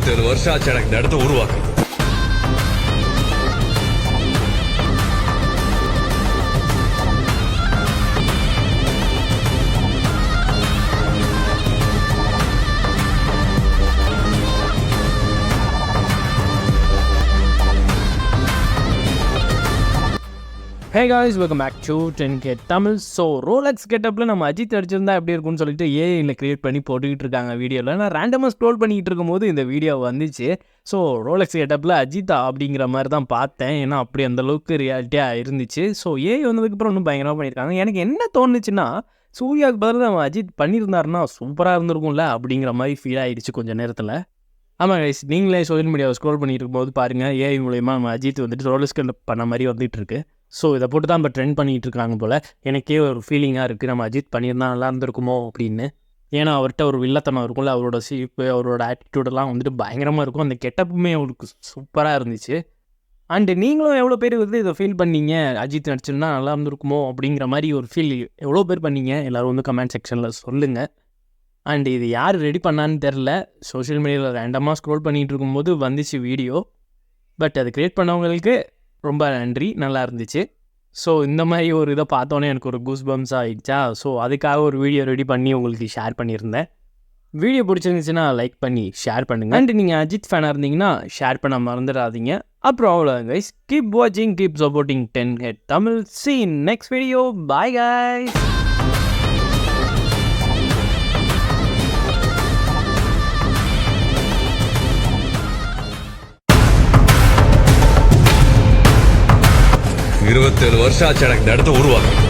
27 வருஷம் ஆச்சு எனக்கு இந்த இடத்த உருவாக்கு. Hey guys, welcome back to 10K Tamil. So Rolex கெட்டப்பில் நம்ம அஜித் அடிச்சிருந்தா எப்படி இருக்கும்னு சொல்லிட்டு ஏஐயில் க்ரியேட் பண்ணி போட்டுக்கிட்டு இருக்காங்க வீடியோவில். நான் ரேண்டமாக ஸ்க்ரோல் பண்ணிக்கிட்டு இருக்கும்போது இந்த வீடியோ வந்துச்சு. ஸோ ரோலெக்ஸ் கெட்டப்பில் அஜித்தா அப்படிங்கிற மாதிரி தான் பார்த்தேன். ஏன்னா அப்படி அந்தளவுக்கு ரியாலிட்டியாக இருந்துச்சு. ஸோ ஏஐ வந்ததுக்கப்புறம் இன்னும் பயங்கரமாக பண்ணியிருக்காங்க. எனக்கு என்ன தோணுச்சுன்னா, சூர்யாவுக்கு பதில் நம்ம அஜித் பண்ணியிருந்தாருன்னா சூப்பராக இருந்திருக்கும்ல அப்படிங்கிற மாதிரி ஃபீல் ஆகிடுச்சு கொஞ்சம் நேரத்தில். ஆமாம் கைஸ், நீங்களே சோஷியல் மீடியாவை ஸ்க்ரோல் பண்ணிட்டு இருக்கும்போது பாருங்கள், ஏஐ மூலயமா நம்ம அஜித் வந்துட்டு ரோலெக்ஸ் கெட்டப் பண்ண மாதிரி வந்துட்டு இருக்கு. ஸோ இதை போட்டு தான் இப்போ ட்ரெண்ட் பண்ணிகிட்டு இருக்காங்க போல். எனக்கே ஒரு ஃபீலிங்காக இருக்குது, நம்ம அஜித் பண்ணியிருந்தால் நல்லா இருந்திருக்குமோ அப்படின்னு. ஏன்னா அவர்கிட்ட ஒரு வில்லத்தனம் இருக்கும்ல, அவரோட சீப்பு, அவரோட ஆட்டிடியூடெல்லாம் வந்துட்டு பயங்கரமாக இருக்கும். அந்த கெட்டப்புமே அவருக்கு சூப்பராக இருந்துச்சு. அண்டு நீங்களும் எவ்வளோ பேர் வந்து இதை ஃபீல் பண்ணீங்க, அஜித் நடிச்சிருந்தா நல்லா இருந்திருக்குமோ அப்படிங்கிற மாதிரி ஒரு ஃபீல் எவ்வளோ பேர் பண்ணீங்க, எல்லோரும் வந்து கமெண்ட் செக்ஷனில் சொல்லுங்கள். அண்டு இது யார் ரெடி பண்ணான்னு தெரில, சோஷியல் மீடியாவில் ரேண்டமாக ஸ்க்ரோல் பண்ணிகிட்டு இருக்கும்போது வந்துச்சு வீடியோ. பட் அது க்ரியேட் பண்ணவங்களுக்கு ரொம்ப நன்றி, நல்லா இருந்துச்சு. ஸோ இந்த மாதிரி ஒரு இதை பார்த்தோன்னே எனக்கு ஒரு கூஸ் பம்ஸ் ஆகிடுச்சா. ஸோ அதுக்காக ஒரு வீடியோ ரெடி பண்ணி உங்களுக்கு ஷேர் பண்ணியிருந்தேன். வீடியோ பிடிச்சிருந்துச்சுன்னா லைக் பண்ணி ஷேர் பண்ணுங்கள். அண்ட் நீங்கள் அஜித் ஃபேனாக இருந்தீங்கன்னா ஷேர் பண்ண மறந்துடாதீங்க. அப்புறம் அவ்வளோ கைஸ், கீப் வாட்சிங், keep supporting 10K Tamil. See you next video. Bye guys. இருபத்தேழு வருஷம் ஆச்சு எனக்கு இந்த இடத்த உருவாக்கு.